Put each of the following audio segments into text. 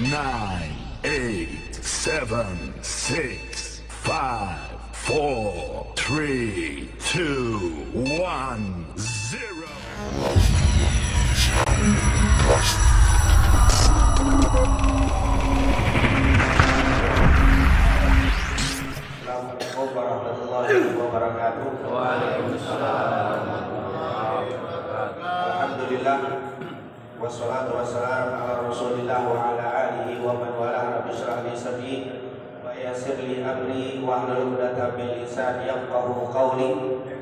nine, eight, seven, six, five, four, three, two, one, zero. Assalamualaikum warahmatullahi wabarakatuh. Waalaikumsalam. Alhamdulillah wassalatu wassalamu ala Rasulillah wa ala alihi wa man wala. Rabbi shrah li sadri wa yassir li amri wa hlul 'uqdatam min lisani yafqahu qawli.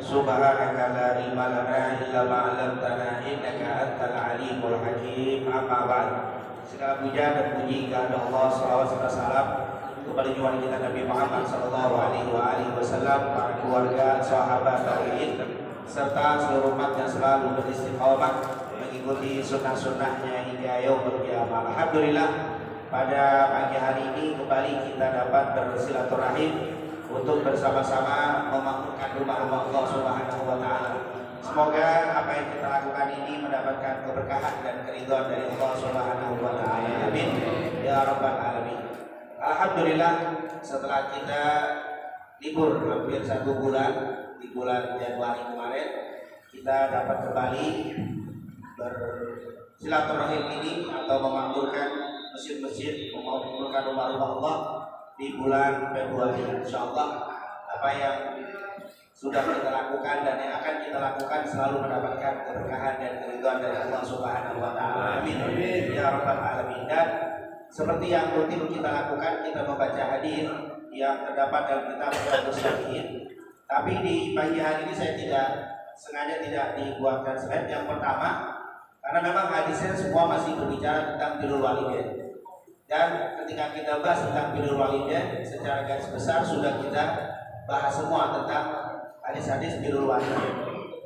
Subhanaka la ilma lana illa ma 'allamtana innaka antal alimul hakim. Amma ba'd. Segala puja dan puji kepada Allah, salawat serta salam kepada junjungan kita Nabi Muhammad sallallahu alaihi wasallam, para keluarga, sahabat, tabi'in serta seluruh umat yang selalu beristiqomah mengikuti sunnah-sunnahnya hingga yaumul qiyamah. Alhamdulillah, pada pagi hari ini kembali kita dapat bersilaturahim untuk bersama-sama memakmurkan rumah Allah Subhanahu wa taala. Semoga apa yang kita lakukan ini mendapatkan keberkahan dan keridhaan dari Allah Subhanahu wa taala. Amin ya rabbal alamin. Alhamdulillah, setelah kita libur hampir 1 bulan, di bulan Januari kemarin, kita dapat kembali bersilaturahim ini atau memakmurkan masjid-masjid, memakmurkan rumah-rumah Allah di bulan Februari. Insyaallah apa yang sudah kita lakukan dan yang akan kita lakukan selalu mendapatkan keberkahan dan keridhaan dari Allah Subhanahu wa taala. Amin ya rabbal alamin. Dan seperti yang rutin kita lakukan, kita membaca hadis yang terdapat dalam kitab Riyadhus Shalihin. Tapi di pagi hari ini saya sengaja tidak dibuatkan slide. Yang pertama, karena memang hadisnya semua masih berbicara tentang birrul walidain. Dan ketika kita bahas tentang birrul walidain, secara garis besar sudah kita bahas semua tentang hadis-hadis birrul walidain.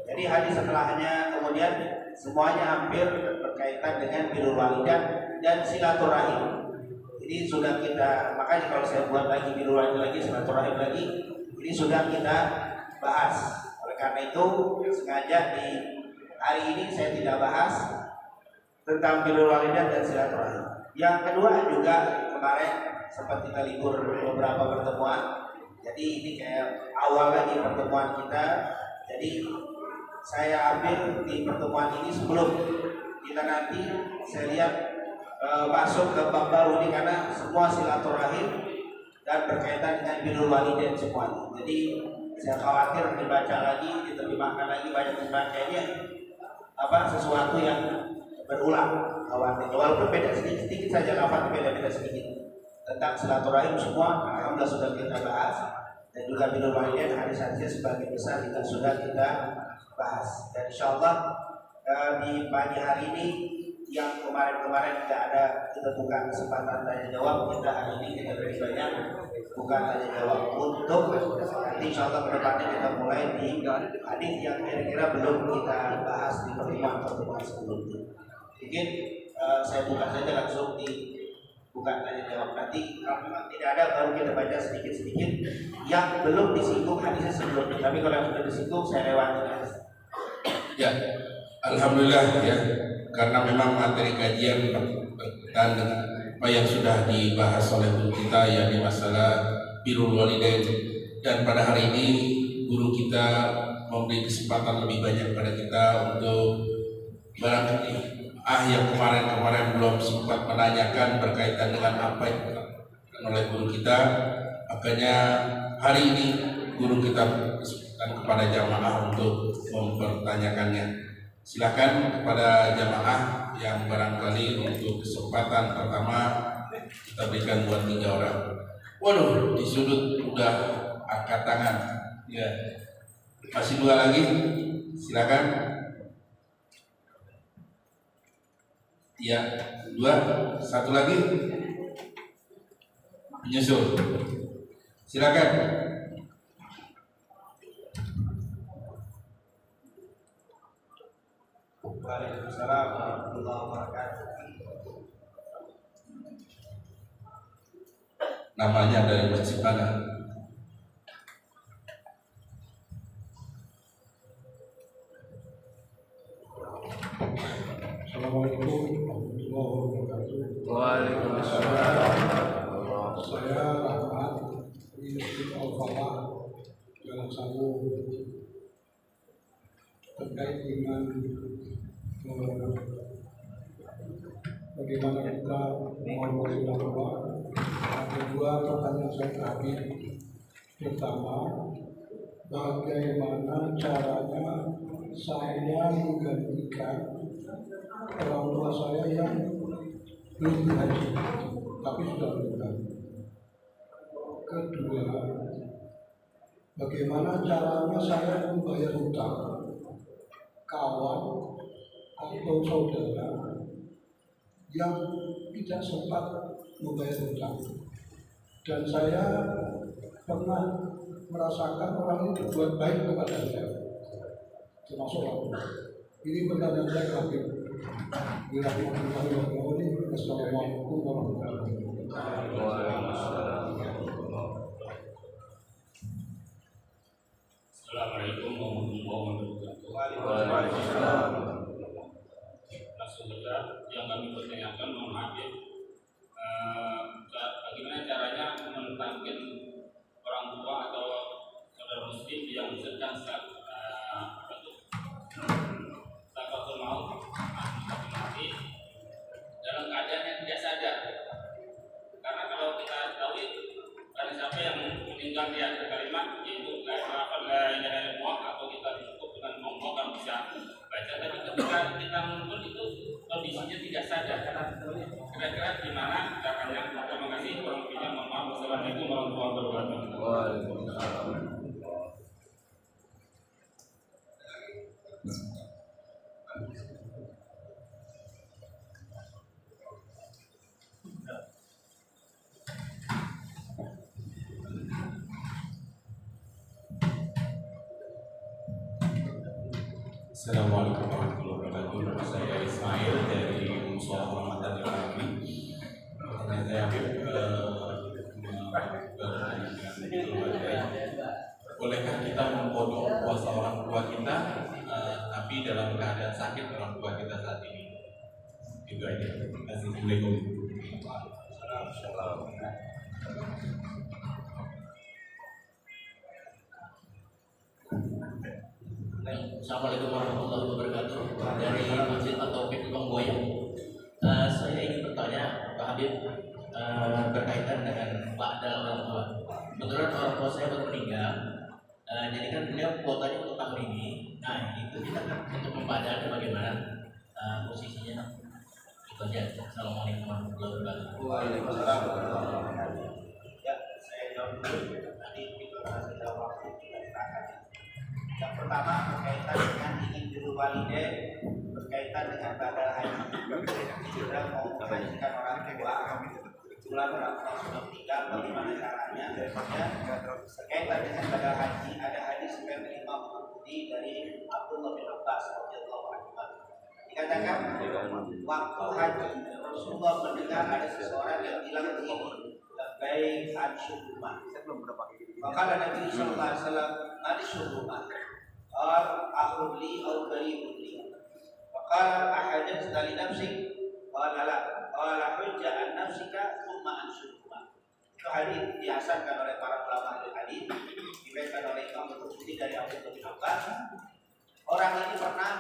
Jadi hadis setelahnya kemudian semuanya hampir berkaitan dengan birrul walidain dan silaturahim. Ini sudah kita, makanya kalau saya buat lagi birrul walidain lagi, silaturahim lagi, ini sudah kita bahas. Oleh karena itu sengaja di hari ini saya tidak bahas tentang birrul walidain dan silaturahim. Yang kedua juga kemarin sempat kita libur beberapa pertemuan. Jadi ini kayak awal lagi pertemuan kita. Jadi saya ambil di pertemuan ini sebelum kita nanti saya lihat masuk ke bab baru ini, karena semua silaturahim dan berkaitan dengan birrul walidain semuanya. Jadi saya khawatir dibaca lagi, diterjemahkan lagi, banyak membacanya sesuatu yang berulang, khawatir. Walaupun beda sedikit saja, lafaz beda-beda sedikit tentang silaturahim semua alhamdulillah sudah kita bahas, dan juga birrul walidain hadis-hadisnya sebagai besar juga sudah kita bahas. Dan insyaallah di pagi hari ini yang kemarin-kemarin tidak ada, kita buka kesempatan tanya jawab, kita hari ini kita beri banyak bukan tanya jawab untuk nanti insyaallah kedepannya kita mulai di hadis yang kira-kira belum kita bahas di pertemuan sebelumnya. Mungkin saya buka saja langsung di bukan tanya jawab. Nanti kalau memang tidak ada baru kita baca sedikit-sedikit yang belum disinggung hadisnya sebelumnya. Tapi kalau yang sudah disinggung saya lewati. Ya, alhamdulillah ya, karena memang materi kajian berkaitan dengan apa yang sudah dibahas oleh guru kita, yakni masalah birrul walidain. Dan pada hari ini guru kita memberi kesempatan lebih banyak pada kita untuk barangkali yang kemarin belum sempat menanyakan berkaitan dengan apa yang dilakukan oleh guru kita. Makanya hari ini guru kita kesempatan kepada jamaah untuk mempertanyakannya. Silakan kepada jamaah yang barangkali untuk kesempatan pertama kita berikan buat 3 orang. Waduh, di sudut udah angkat tangan. Ya, masih 2 lagi. Silakan. Ya, 2, 1 lagi. Menyusul. Silakan. Waalaikumsalam warahmatullahi wabarakatuh. Namanya dari masjid mana? Assalamualaikum warahmatullahi wabarakatuh. Waalaikumsalam. Saya Rahmat di Masjid Al-Falah Jalan Sawu terkait dengan bagaimana kita menghormati orang tua. Ada dua pertanyaan saya terakhir. Pertama, bagaimana caranya saya menggantikan orang tua saya yang belum haji tapi sudah menikah. Kedua, bagaimana caranya saya membayar hutang kawan atau saudara yang tidak sempat membayar hutang, dan saya pernah merasakan orang itu berbuat baik kepada saya, termasuk aku. Ini pertanyaan saya terakhir. Assalamualaikum warahmatullahi wabarakatuh. Assalamualaikum warahmatullahi Waalaikumsalam. Langsung saja yang kami pertanyakan, mohon maaf ya, bagaimana caranya menentangkan orang tua atau saudara muslim yang sedang sakaratul maut mati dalam keadaan yang tidak sadar. Karena kalau kita tahu karena siapa yang meninggal di akhir kalimat yaitu la ilaha illallah atau kita cukup dengan ngomong kan bisa baca, tapi ketika kita nonton itu kondisinya tidak sadar. Kira-kira gimana caranya? Terima kasih. Kurang lebihnya mohon maaf. Wassalamualaikum warahmatullahi wabarakatuh. Waalaikumsalam. Assalamualaikum warahmatullahi wabarakatuh. Saya Ismail dari Musola Rahmatan lil Alamin. Pertanyaan saya bolehkah kita memfoto puasa orang tua kita tapi dalam keadaan sakit orang tua kita saat ini? Itu aja. Assalamualaikum. Assalamualaikum warahmatullahi wabarakatuh. Dari Masjid At-Taufik Longboyan. Saya ingin bertanya Pak Habib berkaitan dengan ba'dal orang tua. Kebetulan orang tua saya baru meninggal. Jadi kan beliau kuotanya untuk tahun ini. Nah itu kita kan untuk membadalnya bagaimana posisinya? Itu aja. Assalamualaikum warahmatullahi wabarakatuh. Waalaikumsalam. Ya, saya jawab dulu. Tadi kita sudah waktu kita serahkan. Yang pertama berkaitan dengan ingin biru walidain, berkaitan dengan badal haji. Kita mau menghajikan orang tua, kebetulan orang tua sudah meninggal, bagaimana caranya? Berkaitan dengan badal haji, ada hadis yang Imam Bukhari dari Abdullah bin Abbas radhiyallahu anhu. Dikatakan waktu haji Rasulullah mendengar ada seseorang yang bilang begini, labbaik an-syurumah. Maka Nabi sallallahu alaihi wasallam an-syurumah. Akhud li aw qaribun li. Maka ahadats li nafsik qala la qala hujja an nafsika thumma an-syurumah. Itu hadis dihasankan oleh para ulama ahli hadis, diriwayatkan oleh Imam Bukhari dari Abdullah bin Abbas. Orang ini pernah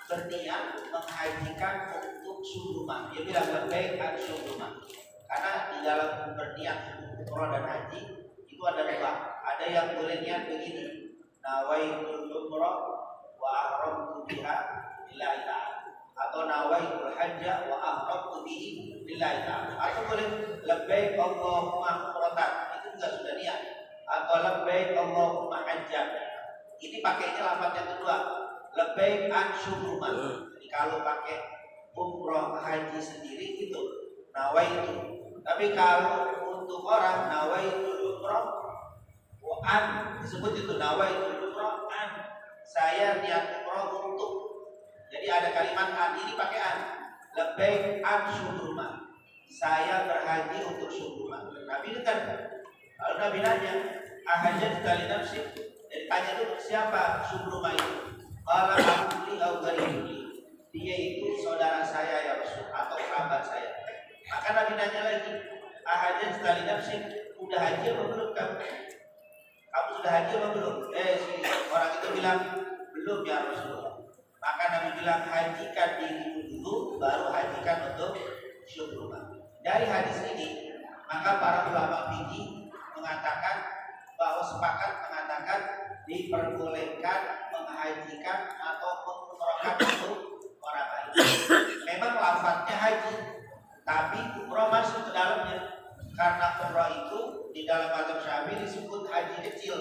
berniat menghajikan untuk syurumah. Dia bilang labbaik an-syurumah. Karena di dalam berniat umrah dan haji itu ada dua. Ada yang boleh niat begini, nawaitul umrah wa ahramtu biha lillahi ta'ala, atau nawaitul hajja wa ahramtu bihi lillahi ta'ala, atau boleh labbaik Allahumma umratan, itu juga sudah niat, atau labbaik Allahumma hajjan. Ini pakainya lafaz yang kedua, labbaik an syurumah. Jadi kalau pakai umrah haji sendiri itu nawaitu. Tapi kalau untuk orang nawaitul umrah wa an, disebut itu nawaitul umrah an, saya niat umrah untuk. Jadi ada kalimat an, ini pakai an, labbaik an syurumah, saya berhaji untuk syurumah. Nabi itu kan, kalau Nabi nanya ahajat kali nafsi, jadi tanya itu siapa syurumah itu? Qala abdi au gharibli, dia itu saudara saya ya Rasul atau kerabat saya. Maka Nabi nanya lagi, ahajat sekali nafsi, udah haji apa belum kamu? Kamu sudah haji apa belum? Si orang itu bilang, belum ya Rasulullah. Maka Nabi bilang, hajikan dirimu dulu, baru hajikan untuk syukur. Dari hadis ini, maka para ulama fikih mengatakan bahwa sepakat mengatakan diperbolehkan menghajikan atau mengumrohkan untuk orang lain. Memang lafadznya haji, tapi umroh masuk ke dalamnya. Karena umroh itu di dalam mazhab Syafi'i disebut haji kecil,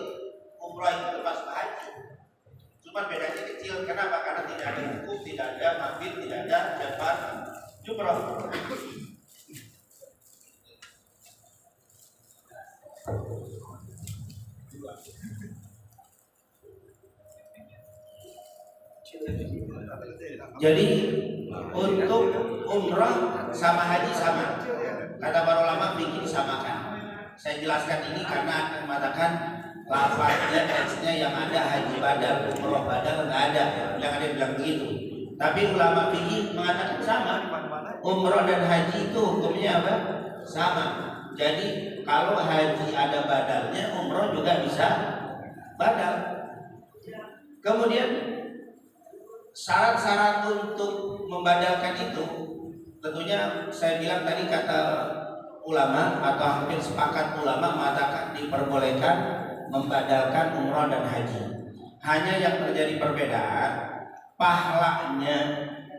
umroh itu termasuk haji. Cuma bedanya kecil. Kenapa? Karena tidak ada hukum, tidak ada mabit, tidak ada jabatan umroh. Jadi untuk umrah sama haji sama. Kata para ulama fikih disamakan. Saya jelaskan ini karena akan mengatakan lafaznya teksnya yang ada haji badal, umrah badal nggak ada. Yang ada bilang begitu. Tapi ulama fikih mengatakan sama. Umrah dan haji itu hukumnya apa? Sama. Jadi kalau haji ada badalnya, umrah juga bisa badal. Kemudian syarat-syarat untuk membadalkan itu tentunya saya bilang tadi kata ulama atau hampir sepakat ulama mengatakan diperbolehkan membadalkan umrah dan haji. Hanya yang terjadi perbedaan pahalanya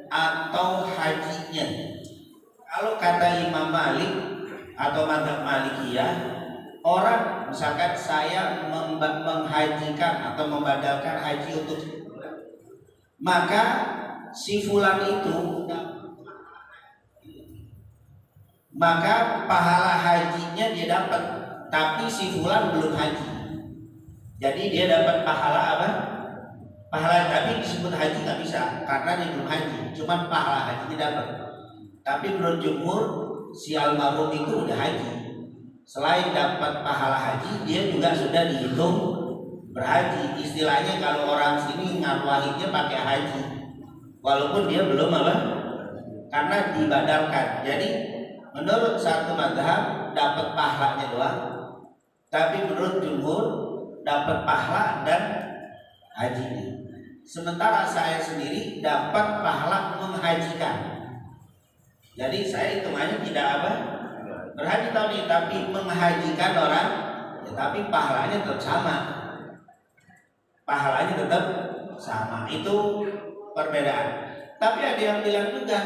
atau hajinya. Kalau kata Imam Malik atau mazhab Malikiyah, orang misalkan saya menghajikan atau membadalkan haji untuk, maka si fulan itu, maka pahala hajinya dia dapat, tapi si fulan belum haji. Jadi dia dapat pahala apa? Pahala, tapi disebut haji nggak bisa karena dia belum haji. Cuman pahala haji dia dapat. Tapi menurut jumhur si almarhum itu udah haji. Selain dapat pahala haji, dia juga sudah dihitung berhaji. Istilahnya kalau orang sini ngaruahinnya pakai haji, walaupun dia belum apa? Karena dibadalkan. Jadi menurut satu mazhab dapat pahalanya doang, tapi menurut jumhur dapat pahala dan hajinya. Sementara saya sendiri dapat pahala menghajikan. Jadi saya hitungannya tidak apa? Berhaji tahun ini, tapi menghajikan orang, ya, tapi pahalanya tetap sama. Pahalanya tetap sama. Itu perbedaan. Tapi ada yang bilang juga,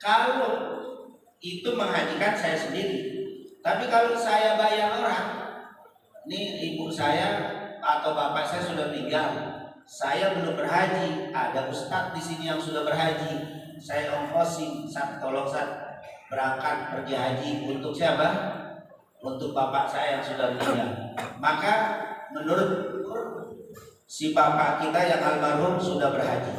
kalau itu menghajikan saya sendiri, tapi kalau saya bayar orang, nih ibu saya atau bapak saya sudah meninggal, saya belum berhaji, ada ustadz di sini yang sudah berhaji, saya ongkosin, tolong berangkat pergi haji untuk siapa? Untuk bapak saya yang sudah meninggal. Maka menurut si bapak kita yang almarhum sudah berhaji,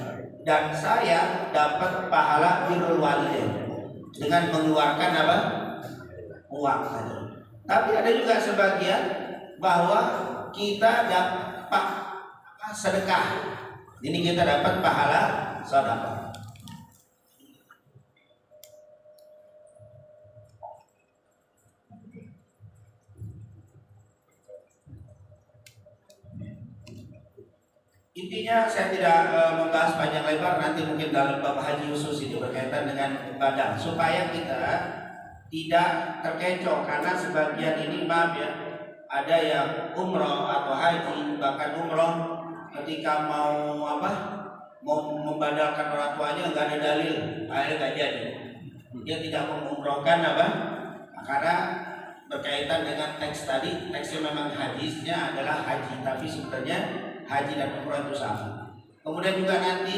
dan saya dapat pahala birrul walidain dengan mengeluarkan apa? Uang saja. Tapi ada juga sebagian bahwa kita dapat sedekah. Ini kita dapat pahala sedekah. Intinya saya tidak membahas panjang lebar, nanti mungkin dalam bab haji khusus itu berkaitan dengan badan, supaya kita tidak terkecoh. Karena sebagian ini maaf ya, ada yang umroh atau haji, bahkan umroh ketika mau membadalkan orang tuanya nggak ada dalil, akhirnya nggak jadi. Dia tidak mengumrohkan apa? Karena berkaitan dengan teks tadi, teksnya memang hadisnya adalah haji, tapi sebenarnya haji dan umroh itu sama. Kemudian juga nanti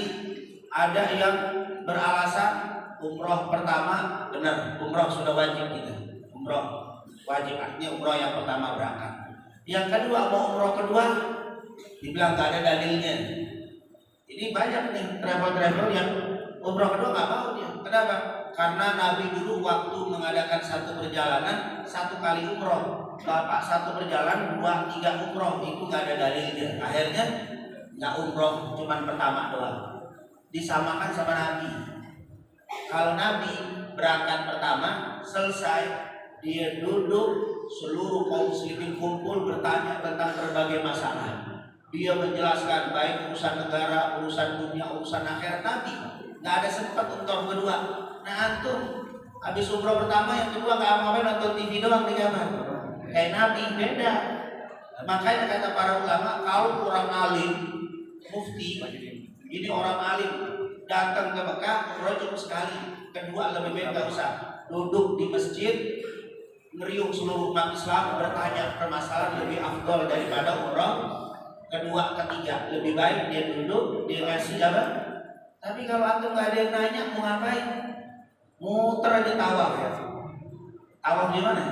ada yang beralasan umroh pertama benar, umroh sudah wajib kita, umroh wajib, artinya umroh yang pertama berangkat. Yang kedua mau umroh kedua dibilang nggak ada dalilnya. Ini banyak nih travel yang umroh kedua nggak mau dia. Kenapa? Karena Nabi dulu waktu mengadakan satu perjalanan 1 kali umroh. Bapak satu perjalanan 2-3 umroh, itu nggak ada dalilnya. Akhirnya nggak umroh, cuman pertama doang. Disamakan sama Nabi. Kalau Nabi berangkat pertama selesai, dia duduk, seluruh kaum muslimin kumpul bertanya tentang berbagai masalah. Dia menjelaskan baik urusan negara, urusan dunia, urusan akhirat. Nabi nggak ada sempat untuk kedua. Nah antum habis umroh pertama, yang kedua nggak apa-apa nonton TV doang di kamar. Kayak Nabi beda. Makanya kata para ulama, kalau orang alim, mufti, ini orang alim datang ke Mekah, umroh cuma sekali. Kedua lebih baik nggak usah. Duduk di masjid, ngeriung seluruh umat Islam, bertanya permasalahan lebih afdol daripada umroh kedua, ketiga. Lebih baik dia duduk, dia ngasih apa? Tapi kalau antum nggak ada yang nanya, mau ngapain? Muter aja tawaf. Tawaf di mana?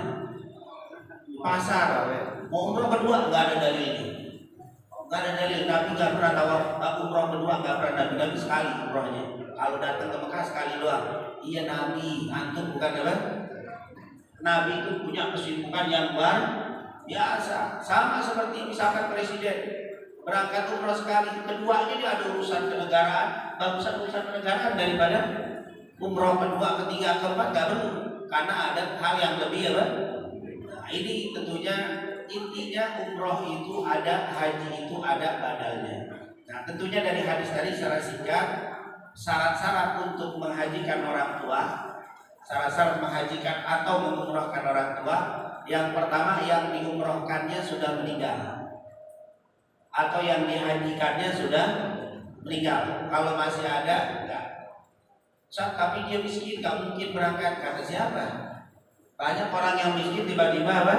Pasar. Mau umroh kedua nggak ada dalilnya. Nggak ada dalil. Nabi nggak pernah tawaf umroh kedua, nggak pernah. Nabi sekali umrohnya. Kalau datang ke Mekah sekali doang. Iya Nabi, antum bukan apa? Nabi itu punya kesibukan yang luar biasa. Sama seperti misalkan presiden berangkat umroh sekali, keduanya dia ada urusan kenegaraan, bagusan urusan kenegaraan daripada umroh kedua, ketiga, keempat nggak perlu, karena ada hal yang lebih apa? Nah, ini tentunya intinya umroh itu ada, haji itu ada badalnya. Nah tentunya dari hadis tadi secara singkat, syarat-syarat untuk menghajikan orang tua, syarat-syarat menghajikan atau mengumrohkan orang tua, yang pertama yang diumrohkannya sudah meninggal atau yang dihajikannya sudah meninggal. Kalau masih ada, enggak. Tapi dia miskin, enggak mungkin berangkat. Kata siapa? Banyak orang yang miskin tiba-tiba apa?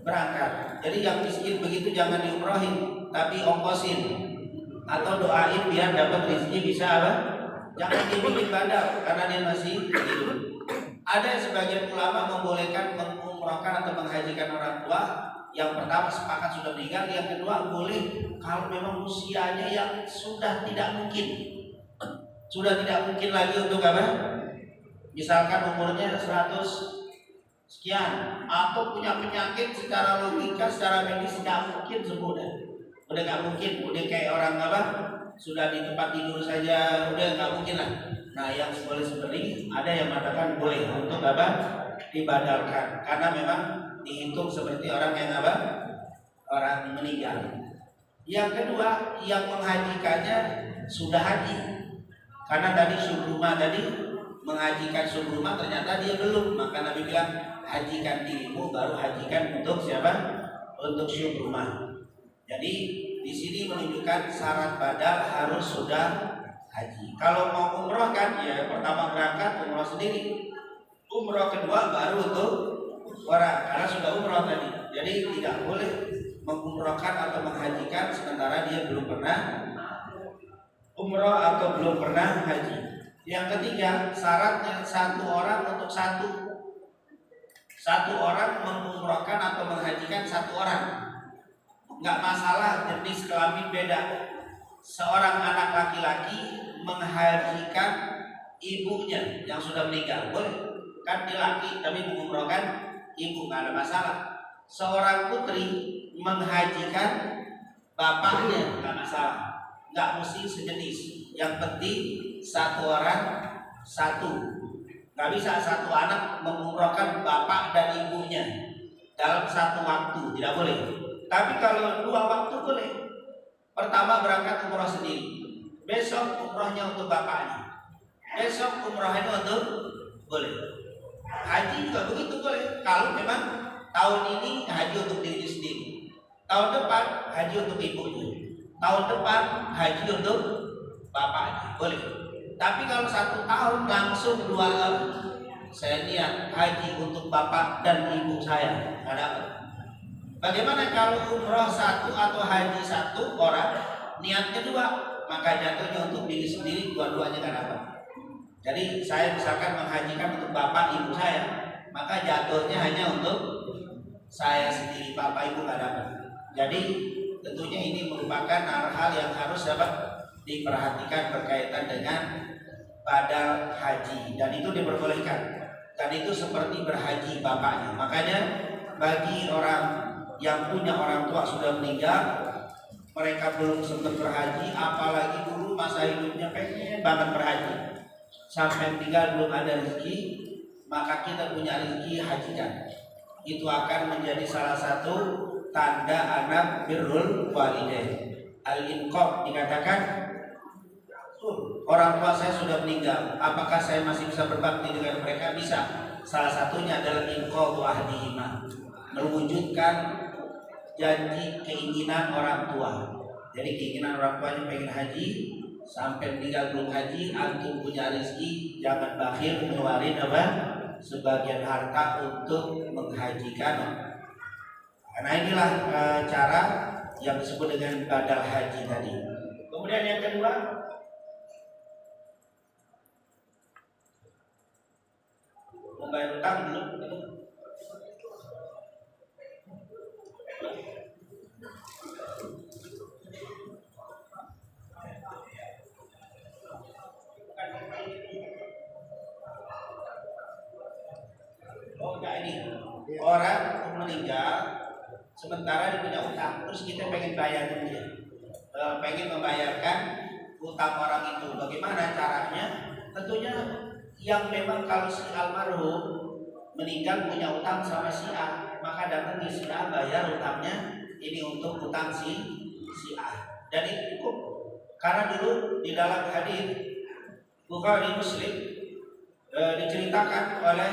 Berangkat. Jadi yang miskin begitu jangan diumrohin, tapi ongkosin atau doain biar dapat rezeki bisa apa? Jangan dibikin badal karena dia masih hidup. Ada sebagian ulama membolehkan mengumrohkan atau menghajikan orang tua. Yang pertama sepakat sudah meninggal, yang kedua boleh kalau memang usianya yang sudah tidak mungkin lagi untuk apa? Misalkan umurnya 100 sekian atau punya penyakit secara logika, secara medis tidak mungkin sembuh, udah nggak mungkin, udah kayak orang apa? Sudah di tempat tidur saja udah nggak mungkin lah. Nah yang boleh seperti ini, ada yang mengatakan boleh untuk apa? Dibadalkan karena memang dihitung seperti orang yang apa? Orang meninggal. Yang kedua, yang menghajikannya sudah haji. Karena tadi subruma tadi menghajikan subruma ternyata dia belum, maka Nabi bilang hajikan dirimu baru hajikan untuk siapa? Untuk subruma. Jadi di sini menunjukkan syarat badal harus sudah haji. Kalau mau umroh kan ya pertama berangkat umroh sendiri. Umroh kedua baru untuk orang karena sudah umroh tadi. Jadi tidak boleh mengumrohkan atau menghajikan sementara dia belum pernah umroh atau belum pernah haji. Yang ketiga, syaratnya satu orang untuk satu orang mengumrohkan atau menghajikan satu orang. Nggak masalah jenis kelamin beda. Seorang anak laki-laki menghajikan ibunya yang sudah meninggal boleh. Kan dia laki tapi mengumrohkan ibu, nggak ada masalah. Seorang putri menghajikan bapaknya nggak masalah, nggak mesti sejenis. Yang penting satu orang satu. Nggak bisa satu anak mengumrohkan bapak dan ibunya dalam satu waktu, tidak boleh. Tapi kalau dua waktu boleh. Pertama berangkat umroh sendiri, besok umrohnya untuk bapaknya, besok umrohnya untuk boleh. Haji juga begitu boleh. Kalau memang tahun ini haji untuk diri sendiri, tahun depan haji untuk ibunya, tahun depan haji untuk bapaknya, boleh. Tapi kalau satu tahun langsung dua, saya niat haji untuk bapak dan ibu saya, ada apa? Bagaimana kalau umroh satu atau haji satu orang niatnya dua, maka jatuhnya untuk diri sendiri dua-duanya kan apa? Jadi saya misalkan menghajikan untuk bapak ibu saya, maka jatuhnya hanya untuk saya sendiri, bapak ibu nggak dapat. Jadi tentunya ini merupakan hal yang harus dapat diperhatikan berkaitan dengan badal haji, dan itu diperbolehkan. Dan itu seperti berhaji bapaknya. Makanya bagi orang yang punya orang tua sudah meninggal, mereka belum sempat berhaji, apalagi dulu masa hidupnya pengen banget berhaji. sampai meninggal belum ada rezeki, maka kita punya rezeki hajikan. Itu akan menjadi salah satu tanda anak birrul walidain. Al-inqab dikatakan, orang tua saya sudah meninggal, apakah saya masih bisa berbakti dengan mereka? Bisa. Salah satunya adalah inqadhu ahdihima, mewujudkan janji keinginan orang tua. Jadi keinginan orang tuanya pengen haji, sampai meninggal belum haji, antum punya rezeki, jangan bakhil ngeluarin apa? Sebagian harta untuk menghajikan. Karena inilah cara yang disebut dengan badal haji tadi. Kemudian yang kedua, membayar utang belum? Oh enggak, ini orang meninggal sementara dia punya utang, terus kita pengen bayarin dia, pengen membayarkan utang orang itu. Bagaimana caranya? Tentunya yang memang kalau si almarhum meninggal punya utang sama si A, maka datang di si A bayar utangnya ini untuk utang si A. Dan itu cukup, karena dulu di dalam hadis Bukhari Muslim diceritakan oleh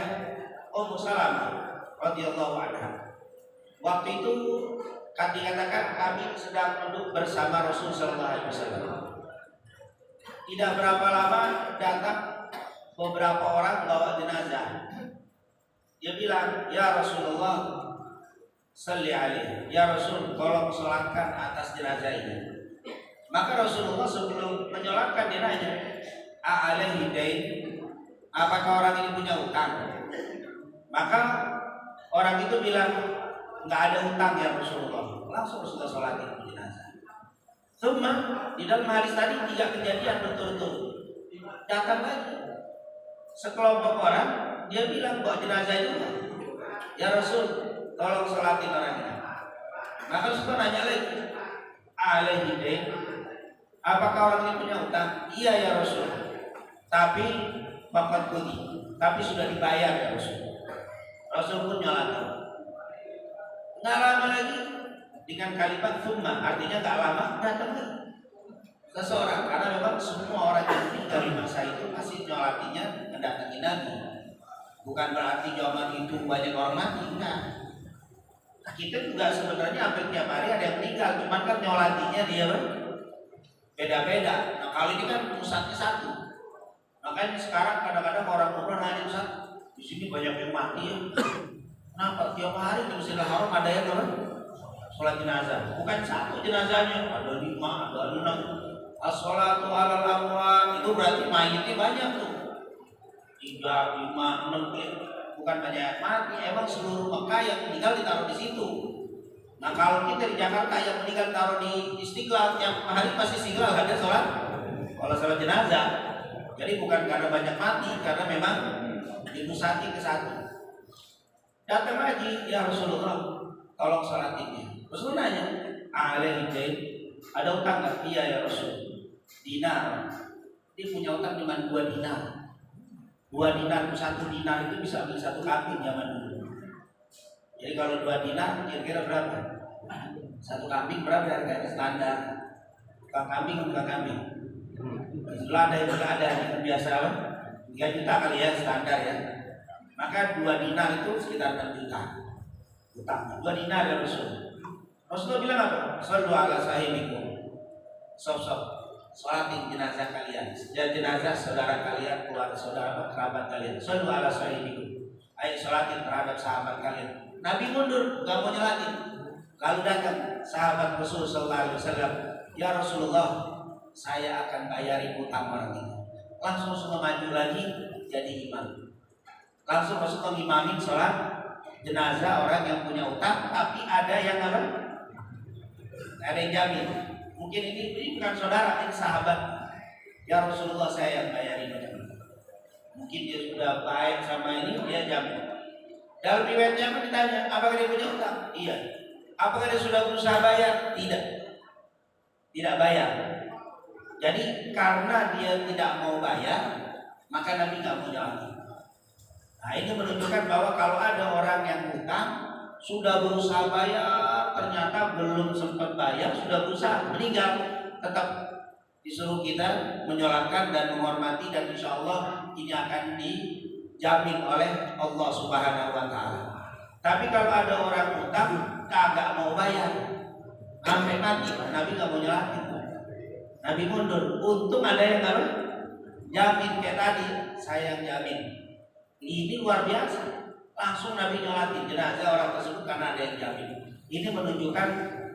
Ummu Salamah radhiyallahu anha. Waktu itu dikatakan kami sedang duduk bersama Rasul sallallahu alaihi wasallam. Tidak berapa lama datang beberapa orang bawa jenazah. Dia bilang, "Ya Rasulullah, salli alaihi." Ya Rasul, tolong sholatkan atas jenazah ini. Maka Rasulullah sebelum menyolatkan dia nanya, "A'alaihi dain?" Apakah orang ini punya utang? Maka orang itu bilang, "Enggak ada utang ya Rasulullah." Langsung Rasulullah sholatin jenazah. Cuma di dalam hadis tadi 3 kejadian berturut-turut. Datang lagi sekelompok orang, dia bilang bawa jenazah itu, "Ya Rasul, tolong sholatin orang ini." Maka Rasul nanya lagi, "Alaihi dain?" Apakah orang ini punya utang? "Iya ya Rasul, tapi bakat budi, tapi sudah dibayar ya Rasul." Rasul pun nyolatin. Nggak lama lagi dengan kalimat thumma, artinya nggak lama datang lagi seseorang, karena memang semua orang yang meninggal di masa itu pasti nyolatinya mendatangi Nabi. Bukan berarti zaman itu banyak orang mati, enggak. Kita juga sebenarnya hampir tiap hari ada yang meninggal, cuman kan nyolatinya dia beda-beda. Nah kalau ini kan pusatnya satu. Makanya sekarang kadang-kadang orang umroh nanya, "Ustaz, di sini banyak yang mati ya. Kenapa tiap hari di Masjidil Haram ada yang sholat jenazah? Bukan satu jenazahnya, ada 5, ada 6. As-sholatu alal amwat, itu berarti mayitnya banyak tuh. 3, 5, 6 bukan banyak mati. Emang seluruh Mekah yang meninggal ditaruh di situ. Nah kalau kita di Jakarta yang meninggal taruh di Istiqlal, tiap hari pasti Istiqlal ada sholat, kalau sholat jenazah. Jadi bukan karena banyak mati, karena memang dipusati ke satu. Datang lagi, "Ya Rasulullah, tolong sholatinnya." Rasul nanya, "Alaihi dain?" Ada utang nggak? "Iya ya Rasul, dinar." Dia punya utang cuma 2 dinar. 2 dinar, 1 dinar itu bisa beli 1 kambing zaman dulu. Jadi kalau 2 dinar kira-kira berapa? 1 kambing berapa harganya standar? Tukang kambing, tukang kambing. Setelah ada yang ada yang biasa 3 juta kali ya standar ya. Maka 2 dinar itu sekitar 6 juta utangnya. 2 dinar ya Rasul. Rasulullah bilang apa? "Shallu ala sahibikum." Sok-sok sholatin jenazah kalian. Jenazah saudara kalian, keluarga saudara, kerabat kalian. "Shallu ala sahibikum." Ayo sholatin terhadap sahabat kalian. Nabi mundur, gak mau nyolatin. Lalu datang sahabat Rasul sallallahu alaihi wasallam, "Ya Rasulullah, saya akan bayarin utang orang ini." Langsung Rasulullah maju lagi jadi imam. Langsung Rasulullah ngimamin sholat jenazah orang yang punya utang, tapi ada yang apa? Ada yang jamin. Mungkin ini bukan saudara, ini sahabat. "Ya Rasulullah, saya yang bayarin." Mungkin dia sudah baik sama ini, dia jamin. Dalam riwayatnya apa ditanya, "Apakah dia punya utang?" "Iya." "Apakah dia sudah berusaha bayar?" "Tidak." Tidak bayar. Jadi karena dia tidak mau bayar, maka Nabi nggak mau nyolatin. Nah ini menunjukkan bahwa kalau ada orang yang hutang sudah berusaha bayar, ternyata belum sempat bayar, sudah berusaha meninggal, tetap disuruh kita menyolatkan dan menghormati, dan insya Allah ini akan dijamin oleh Allah Subhanahu wa Ta'ala. Tapi kalau ada orang hutang kagak mau bayar sampai mati, Nabi nggak mau nyolatin, Nabi mundur. Untung ada yang apa? Jamin kayak tadi, saya yang jamin. Ini luar biasa. Langsung Nabi nyolatin jenazah orang tersebut karena ada yang jamin. Ini menunjukkan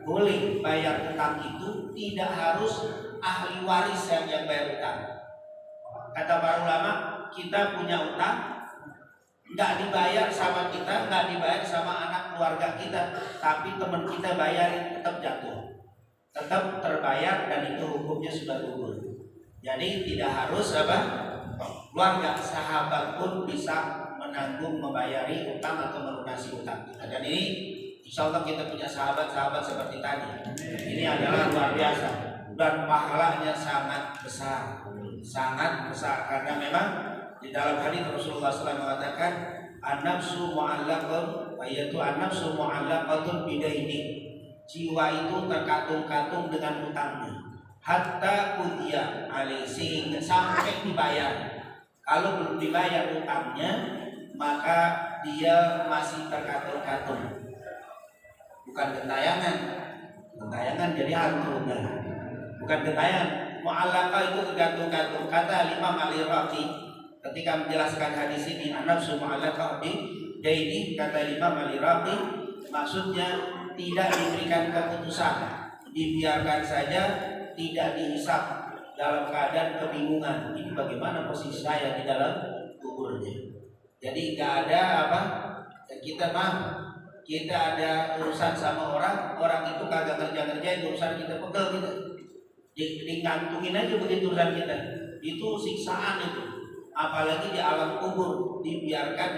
boleh bayar utang itu tidak harus ahli waris yang bayar utang. Kata para ulama, kita punya utang nggak dibayar sama kita, nggak dibayar sama anak keluarga kita, tapi teman kita bayarin, tetap jatuh, tetap terbayar, dan itu hukumnya sudah gugur. Jadi tidak harus apa, keluarga, sahabat pun bisa menanggung membayari utang atau melunasi utang. Dan ini insya Allah kita punya sahabat-sahabat seperti tadi. Ini adalah luar biasa dan pahalanya sangat besar, sangat besar, karena memang di dalam hadis Rasulullah SAW mengatakan an-nafsu mu'allaqun, yaitu an-nafsu mu'allaqatun bidaini, jiwa itu terkatung-katung dengan utangnya, hatta qudhiya alaihi, sehingga sampai dibayar. Kalau belum dibayar utangnya, maka dia masih terkatung-katung. Bukan gentayangan, gentayangan jadi hantu, bukan gentayangan. Mu'allaqah itu tergantung-gantung. Kata Imam Al-Iraqi ketika menjelaskan hadis ini, an-nafsu mu'allaqah bidaini, kata Imam Al-Iraqi, maksudnya tidak diberikan keputusan, dibiarkan saja, tidak dihisab dalam keadaan kebingungan. Ini bagaimana posisi saya di dalam kuburnya. Jadi nggak ada apa, kita ada urusan sama orang itu kagak kerja-kerjain urusan kita, pegel gitu, digantungin aja begitu urusan kita. Itu siksaan itu, apalagi di alam kubur, dibiarkan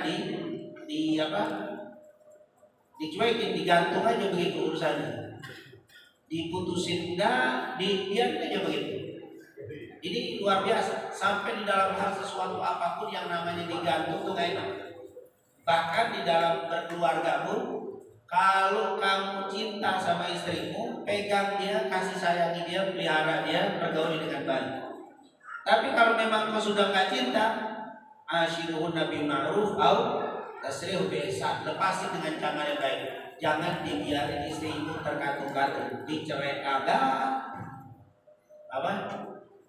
dicuekin, digantung aja begitu urusannya, diputusin enggak, dibiarkan aja begitu. Ini luar biasa, sampai di dalam hal sesuatu apapun yang namanya digantung tuh gak enak. Bahkan di dalam berkeluarga pun, kalau kamu cinta sama istrimu, pegang dia, kasih sayangi dia, pelihara dia, pergauli dengan baik. Tapi kalau memang kau sudah gak cinta, ashiruhunna bil ma'ruf au tasrihu bi ihsan, lepasin dengan cara yang baik. Jangan dibiarin istrimu terkatung-katung, dicerai kagak,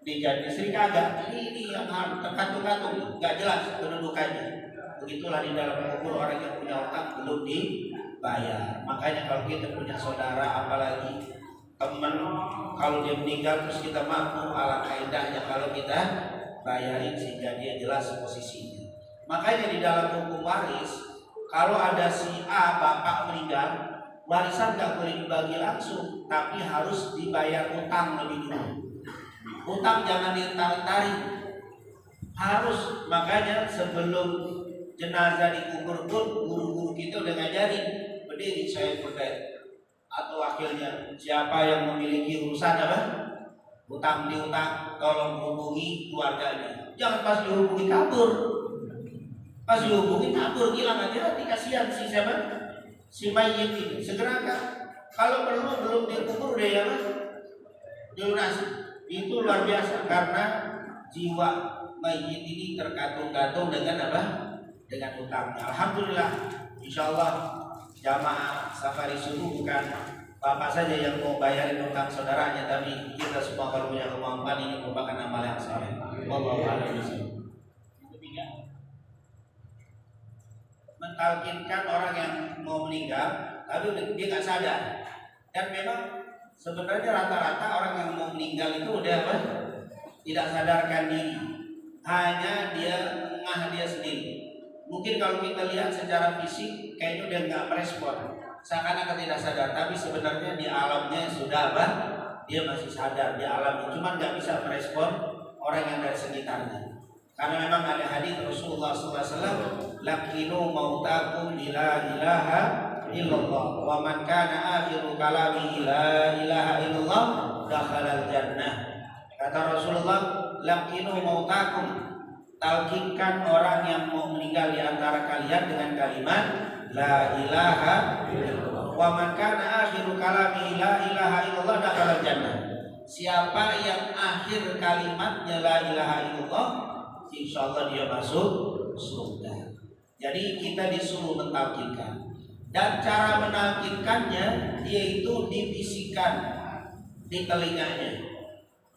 dijadi istri kagak, ini yang harus terkatung-katung, gak jelas kedudukannya. Begitulah di dalam kubur orang yang punya utang belum dibayar. Makanya kalau kita punya saudara, apalagi teman, kalau dia meninggal terus kita mampu, alangkah indahnya kalau kita bayarin sehingga dia jelas posisinya. Makanya di dalam hukum waris, kalau ada si A bapak meninggal, warisan gak boleh dibagi langsung, tapi harus dibayar utang lebih dulu. Utang jangan dientar-entarin, harus. Makanya sebelum jenazah dikubur pun guru-guru kita udah ngajarin, berdiri saya berdiri, atau wakilnya siapa yang memiliki urusan utang diutang, tolong hubungi keluarganya. Jangan pas dihubungi kabur, pas dihubungi kabur, hilang aja, kasihan si siapa, si mayit ini. Segerakan, kalau perlu belum dikubur deh dilunasi. Itu luar biasa, karena jiwa mayit ini tergantung-gantung dengan dengan utangnya. Alhamdulillah, insya Allah jamaah safari subuh bukan bapak saja yang mau bayarin utang saudaranya, tapi kita semua kalau punya kemampuan, ini merupakan amal yang saleh. Wallahu a'lam bishawab. Mentalkinkan orang yang mau meninggal, tapi dia nggak sadar, dan memang sebenarnya rata-rata orang yang mau meninggal itu udah tidak sadarkan diri, hanya dia ngah dia sendiri. Mungkin kalau kita lihat secara fisik kayaknya dia nggak merespon, seakan-akan tidak sadar, tapi sebenarnya di alamnya sudah dia masih sadar di alamnya, cuma nggak bisa merespon orang yang dari sekitarnya. Karena memang ada hadis Rasulullah SAW, lakinu mautakum bila ilaha illallah wa man kana akhiru kalamihi la ilaha illallah dakhalal jannah. Kata Rasulullah, lakinu mautakum, talkinkan orang yang mau meninggal di antara kalian dengan kalimat la ilaha illallah. Wa man kana akhiru kalami la ilaha illallah dakhala jannah. Siapa yang akhir kalimatnya la ilaha illallah, insyaallah dia masuk surga. Jadi kita disuruh mentalkinkan. Dan cara menalkinkannya yaitu dibisikkan di telinganya.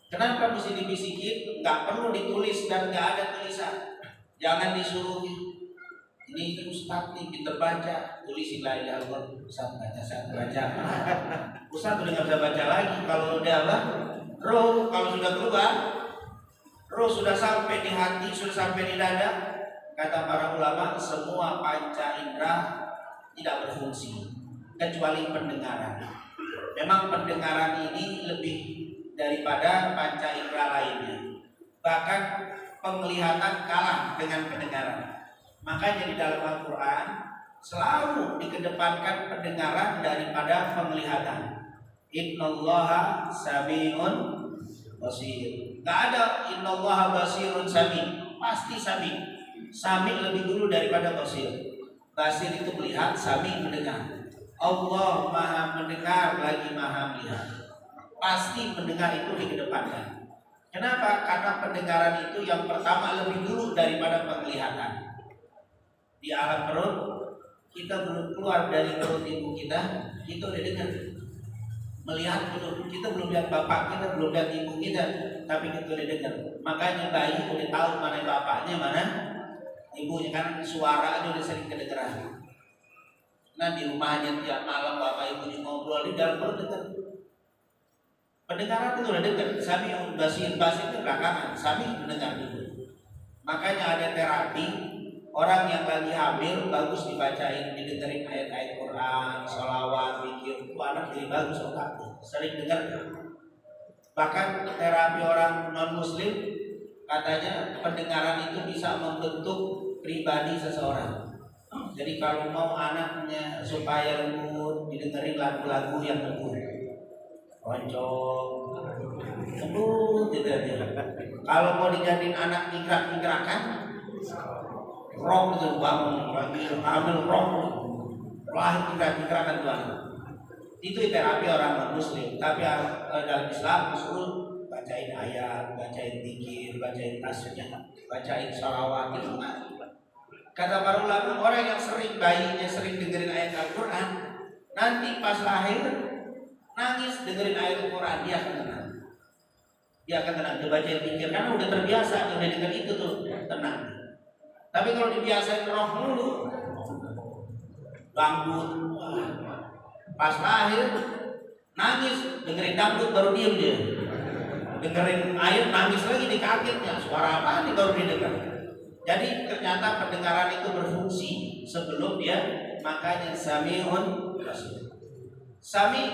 Kenapa mesti dibisikin? Nggak perlu ditulis dan nggak ada tulisan. Jangan disuruh ini Ustaz nih pinter baca, tulisin la ilaha illallah. Ustaz baca. Ustaz udah nggak bisa baca lagi. Kalau udah apa? Roh kalau sudah keluar, roh sudah sampai di hati, sudah sampai di dada. Kata para ulama, semua panca indera tidak berfungsi kecuali pendengaran. Memang pendengaran ini lebih daripada panca indera lainnya. Bahkan penglihatan kalah dengan pendengaran. Makanya di dalam Al-Quran selalu dikedepankan pendengaran daripada penglihatan. Innallaha sami'un basir. Gak ada innallaha basirun sami'. Pasti sami'. Sami' lebih dulu daripada basir. Basir itu melihat, sami' mendengar. Allah maha mendengar lagi maha melihat. Pasti mendengar itu dikedepankan. Kenapa? Karena pendengaran itu yang pertama lebih dulu daripada penglihatan. Di alam perut, kita belum keluar dari perut ibu kita udah dengar. Melihat dulu, kita belum lihat bapak kita, belum lihat ibu kita, tapi kita udah dengar. Makanya bayi udah tahu mana bapaknya, mana ibunya, kan suara aja udah sering kedengeran. Nah di rumahnya tiap malam bapak ibunya ngobrol di dalam perut dengar. Pendengaran itu udah dengar. Sami basir itu belakangan, sami mendengar dulu. Makanya ada terapi orang yang lagi hamil bagus dibacain, didengerin ayat-ayat Quran, sholawat, zikir, itu anak jadi bagus otaknya, sering dengar. Bahkan terapi orang non muslim katanya pendengaran itu bisa membentuk pribadi seseorang. Jadi kalau mau anaknya supaya lembut, didengerin lagu-lagu yang lembut, roncong, lembut gitu aja. Kalau mau dijadiin anak ingkrak-ingkrakan, rock itu bangun, ambil rock, lahir ingkrak-ingkrakan tuan. Itu terapi orang non muslim. Tapi dalam Islam disuruh bacain ayat, bacain zikir, bacain tasbih, bacain sholawat itu. Kata para ulama, orang yang sering bayinya sering dengerin ayat Al-Quran, nanti pas lahir nangis dengerin ayat Al-Quran, dia akan tenang. Dia akan tenang, dia bacain zikir karena udah terbiasa, udah denger itu tuh tenang. Tapi kalau dibiasain roh dulu, dangdut, pas lahir nangis dengerin dangdut baru diem dia. Dengerin ayat nangis lagi di kagetnya, suara apa nih baru dia dengar. Jadi ternyata pendengaran itu berfungsi sebelum dia, makanya sami'un basir. Sami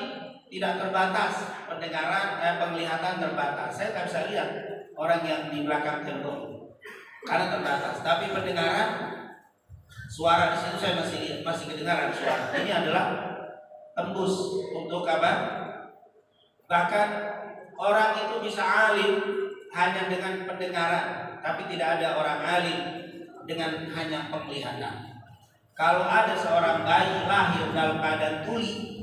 tidak terbatas, pendengaran, penglihatan terbatas. Saya tak bisa lihat orang yang di belakang tembok karena terbatas. Tapi pendengaran, suara di situ saya masih kedengaran suara. Ini adalah tembus untuk apa? Bahkan orang itu bisa alim hanya dengan pendengaran, tapi tidak ada orang alim dengan hanya penglihatan. Kalau ada seorang bayi lahir dalam keadaan tuli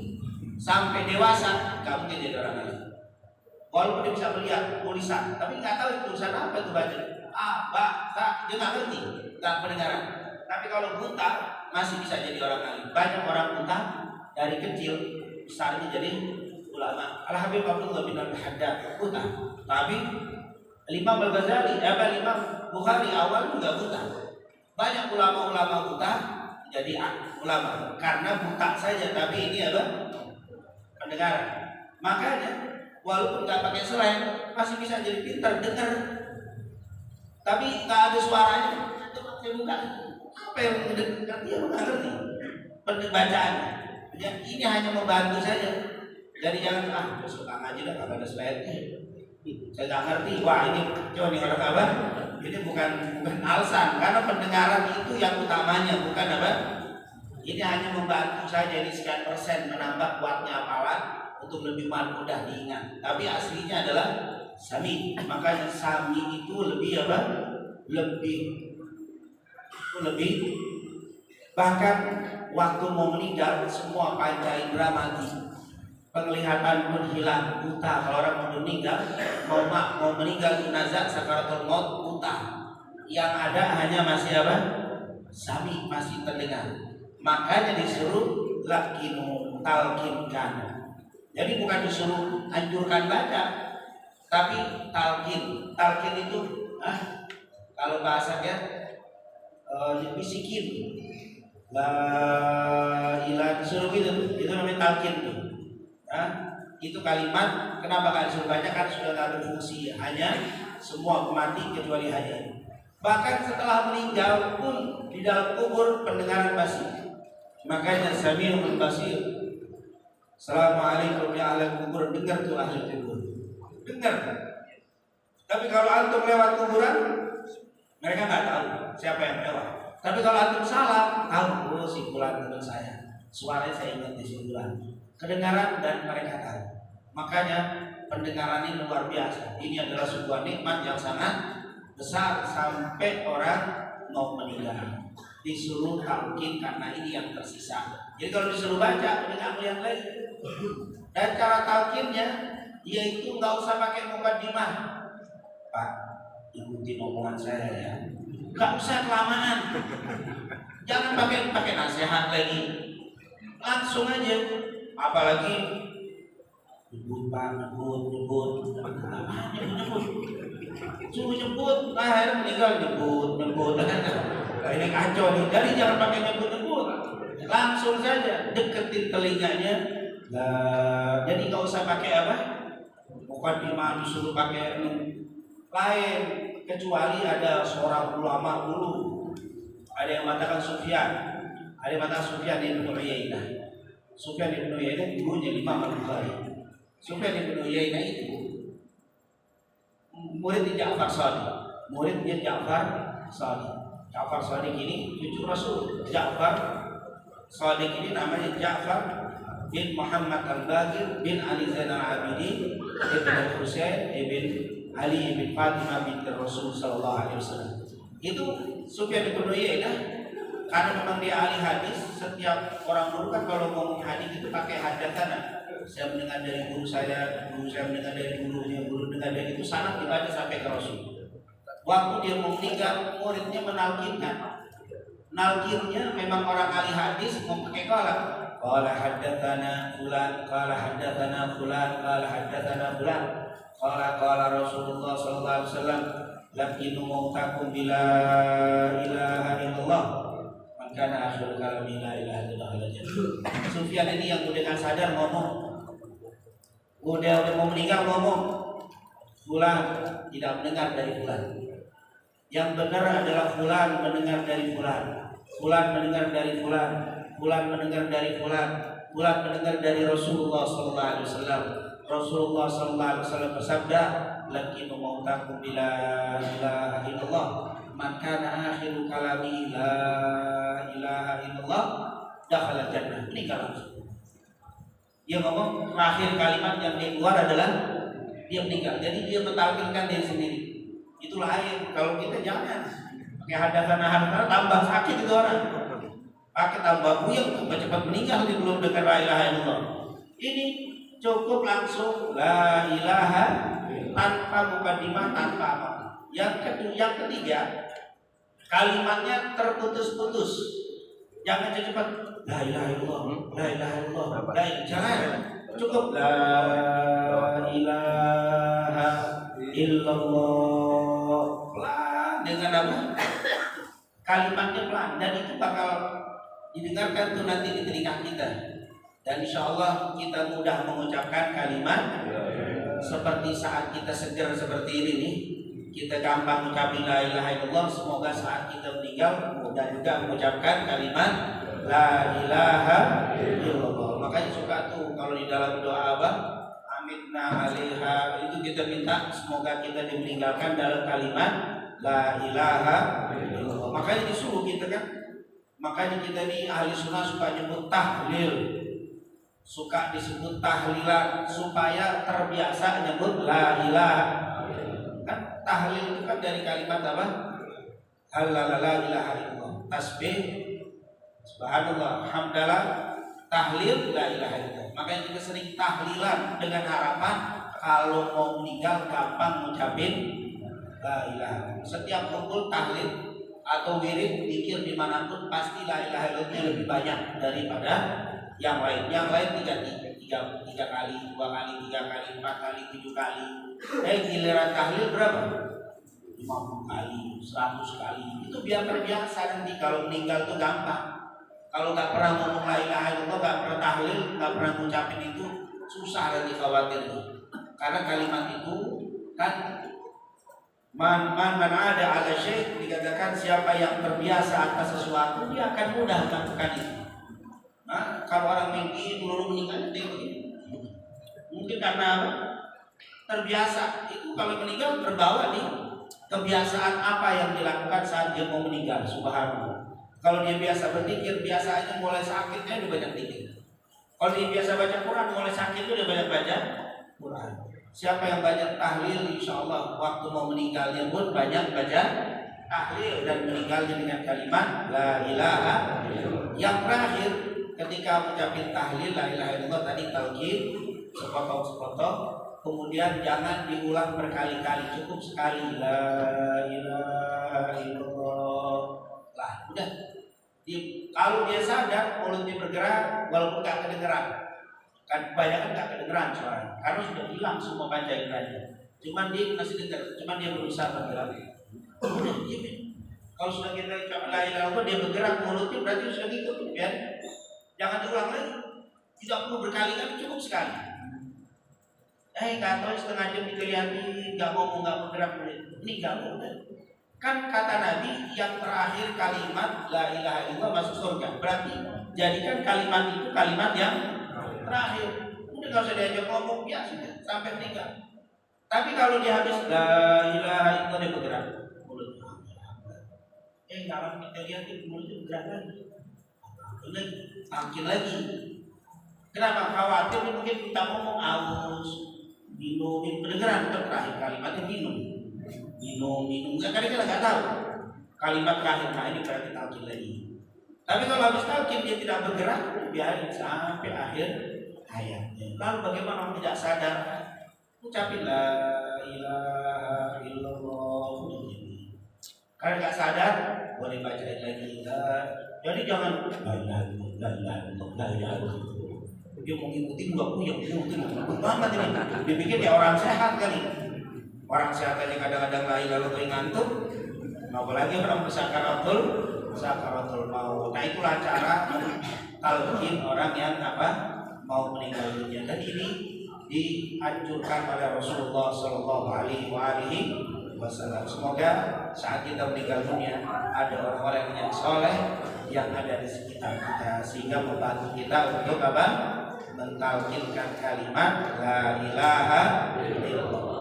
sampai dewasa, nggak mungkin jadi orang alim. Walaupun dia bisa melihat tulisan, tapi nggak tahu tulisan apa itu baca. Ba, ta, dia nggak ngerti, nggak pendengaran. Tapi kalau buta masih bisa jadi orang alim. Banyak orang buta dari kecil besarnya jadi ulama. Al-Habib Abdullah bin Al-Haddad buta, tapi Imam Al-Ghazali, Imam Bukhari awal juga buta. Banyak ulama-ulama buta jadi ulama karena buta saja, tapi ini apa? Pendengaran. Makanya walaupun nggak pakai selain masih bisa jadi pintar dengar. Tapi nggak ada suaranya, coba saya buka. Apa yang mendengar dia nggak ngerti bacaannya. Ya, ini hanya membantu saja. Jadi jangan suka ngaji dah kalau ada slide-nya. Saya nggak ngerti. Wah ini coba nih orang apa? Ini bukan alasan karena pendengaran itu yang utamanya, bukan apa? Ini hanya membantu saja, ini sekian persen menambah kuatnya hafalan untuk lebih mudah diingat. Tapi aslinya adalah sami. Makanya sami itu lebih apa? lebih bahkan waktu mau meninggal semua panca indera mati, penglihatan pun hilang, buta. Kalau orang mau meninggal, mau meninggal jenazah sakaratul maut, buta. Yang ada hanya masih apa? Sami, masih terdengar. Makanya disuruh lakinu, talkinkan. Jadi bukan disuruh anjurkan baca, tapi talkin. Talkin itu kalau bahasanya dibisikin, la ilaha, disuruh gitu, itu namanya talkin tuh. Itu kalimat. Kenapa kan disuruh baca? Kan sudah tak berfungsi, hanya semua mati kecuali hanya. Bahkan setelah meninggal pun di dalam kubur pendengaran masih. Makanya Samiul Basir. Assalamualaikum ya ahli kubur, dengar tuh ahli kubur, dengar. Tapi kalau antum lewat kuburan, mereka nggak tahu siapa yang lewat. Tapi kalau antum salah, tahu, oh si fulan teman saya, suaranya saya ingat di si fulan. Kedengaran dan mereka tahu. Makanya pendengaran ini luar biasa. Ini adalah sebuah nikmat yang sangat besar sampai orang mau meninggal disuruh talqin karena ini yang tersisa. Jadi kalau disuruh baca, udah yang lain. Dan cara talqinnya, yaitu nggak usah pakai mukaddimah. Pak, ikutin omongan saya ya. Nggak usah kelamaan. Jangan pakai nasihat lagi. Langsung aja. Apalagi nyebut Pak, nyebut. Suruh nyebut, akhirnya meninggal nyebut. Ini kacau nih. Jadi jangan pakai nyebut. Langsung saja deketin telinganya. Jadi nggak usah pakai apa? Mukaddimah disuruh pakai lain, kecuali ada seorang ulama dulu. Ada yang mengatakan Sufyan, ada yang mengatakan Sufyan ibn Uyainah. Sufyan ibn Uyainah gurunya Imam Al-Bukhari. Sufyan ibn Uyainah itu murid Ja'far Shadiq. Muridnya Ja'far Shadiq. Ja'far Shadiq ini cucu Rasul. Ja'far Shadiq ini namanya Ja'far bin Muhammad Al-Baqir bin Ali Zainal Abidin ibn Husain ibn Ali bin Fatimah binti Rasul sallallahu alaihi wasallam. Itu Sufyan bin Uyainah, karena memang dia ahli hadis. Setiap orang dulu kan kalau ngomong hadis itu pakai hadatsana. Saya mendengar dari guru saya mendengar dari gurunya, guru dengar dari itu, sanad dibaca sampai ke Rasul. Waktu dia mau meninggal, muridnya menalkinkan. Nalkinnya memang orang ahli hadis mau pakai qala haddatsana fulan, qala haddatsana fulan, qala haddatsana fulan. Qala Rasulullah sallallahu alaihi wasallam, lakinu mautakum bila ilaha illallah, makana akhir kalami la ilaha illallah. Sufyan ini yang dengan sadar ngomong, udah mau meninggal ngomong, fulan tidak mendengar dari fulan. Yang benar adalah fulan mendengar dari fulan, fulan mendengar dari fulan, fulan mendengar dari fulan, fulan mendengar dari Rasulullah sallallahu alaihi wasallam. Rasulullah sallallahu alaihi wasallam bersabda, lakinu mautakum bila ilaha illallah, maka akhiru kalami la ilaha illallah, dakhala jannah. Ini kalau dia ngomong terakhir kalimat yang dia keluar adalah dia meninggal. Jadi dia mentalkinkan diri sendiri. Itulah ayat. Kalau kita jangan pakai hadatsana tambah sakit itu orang. Pakai tambah buyang tambah cepat meninggal dia belum dengar la ilaha illallah. Ini cukup langsung la ilaha tanpa mukaddimah, tanpa apa. Yang ketiga kalimatnya terputus-putus. Jangan cepat la ilaha illallah, la ilaha illallah. Jangan. Cukup la ilaha illallah. Pelan dengan apa? Kalimatnya pelan, dan itu bakal didengarkan tuh nanti di telinga kita. Dan insya Allah kita mudah mengucapkan kalimat seperti saat kita seger seperti ini nih. Kita gampang mengucapkan la ilaha illallah. Semoga saat kita meninggal mudah juga mengucapkan kalimat la ilaha illallah. Makanya suka tuh kalau di dalam doa apa, amitna alaiha, itu kita minta semoga kita dimeninggalkan dalam kalimat la ilaha illallah. Makanya disuruh kita kan, makanya kita nih ahli sunnah suka nyebut tahlil, suka disebut tahlilan supaya terbiasa nyebut la ilaha. Kan tahlil itu kan dari kalimat apa? halal la ilaha illallah, tasbih, subhanallah, hamdalah, tahlil la ilaha illallah. Makanya kita sering tahlilan dengan harapan kalau mau meninggal gampang ngucapin la ilaha illallah. Setiap kumpul tahlil atau wirid zikir dimanapun pasti la ilaha illallah lebih banyak daripada yang lain. Yang lain tiga kali, 2 kali, 3 kali, 4 kali, 7 kali. Giliran tahlil berapa? 50 kali, 100 kali. Itu biar terbiasa, nanti kalau meninggal tuh gampang. Kalau nggak pernah ngomong la ilaha illallah, nggak pernah tahlil, nggak pernah ngucapin itu, susah nanti khawatirnya. Karena kalimat itu kan man ada ala syekh, dikatakan siapa yang terbiasa atas sesuatu dia akan mudah melakukan itu. Nah, kalau orang mimpi dulu meninggal dia begini. Mungkin karena terbiasa itu, kalau meninggal terbawa nih kebiasaan apa yang dilakukan saat dia mau meninggal. Subhanallah. Kalau dia biasa berzikir, biasa aja mulai sakitnya udah banyak zikir. Kalau dia biasa baca Quran, mulai sakit udah banyak baca Quran. Siapa yang banyak tahlil, insya Allah waktu mau meninggalnya pun banyak baca tahlil dan meninggalnya dengan kalimat la ilaha illallah. Yang terakhir ketika mengucapkan tahlil la ilaha illallah tadi talqin sepotong-sepotong, kemudian jangan diulang berkali-kali, cukup sekali la ilaha illallah. Lah, udah. Kalau dia sadar mulutnya bergerak walaupun nggak kedengeran, kan kebanyakan nggak kedengeran suara karena sudah hilang semua panca inderanya. Cuman dia masih dengar, cuman dia berusaha bergerak. Udah dia. Kalau sudah kita la ilaha illallah dia bergerak mulutnya berarti sudah gitu, ya. Jangan diulang lagi. Tidak perlu berkali-kali, cukup sekali. Nggak tahu setengah jam dikeliati nggak ngomong, nggak bergerak, ini nggak mudah. Kan kata Nabi yang terakhir kalimat la ilaha illallah masuk surga. Berarti jadikan kalimat itu kalimat yang terakhir. Udah nggak usah diajak ngomong, ya sudah sampai meninggal. Tapi kalau dia habis la ilaha illallah dia bergerak mulutnya. Kalau kita lihat mulutnya bergerak lagi. Makin lagi. Kenapa? Khawatir mungkin kita ngomong aus, minum, pendengaran terakhir kalimatnya minum. Kan kita nggak tahu kalimat terakhir, nah ini berarti talqin lagi. Tapi kalau habis talqin dia tidak bergerak, biarin sampai akhir ayatnya. Lalu bagaimana orang tidak sadar ucapin la ilaha illallah. Kalau nggak sadar boleh bacain lagi. Jadi jangan la ilaha illallah. Dia mau ngikutin nggak punya, dia ngikutin banget ini. Dipikir dia orang sehat kali. Orang sehat aja kadang-kadang la ilaha illallah ngantuk, apalagi orang sakaratul maut. Nah itulah cara talqin orang yang mau meninggal dunia. Dan ini dianjurkan oleh Rasulullah Shallallahu Alaihi Wasallam. Semoga saat kita meninggal dunia ada orang-orang yang soleh yang ada di sekitar kita sehingga membantu kita untuk mentalkinkan kalimat la ilaha illallah.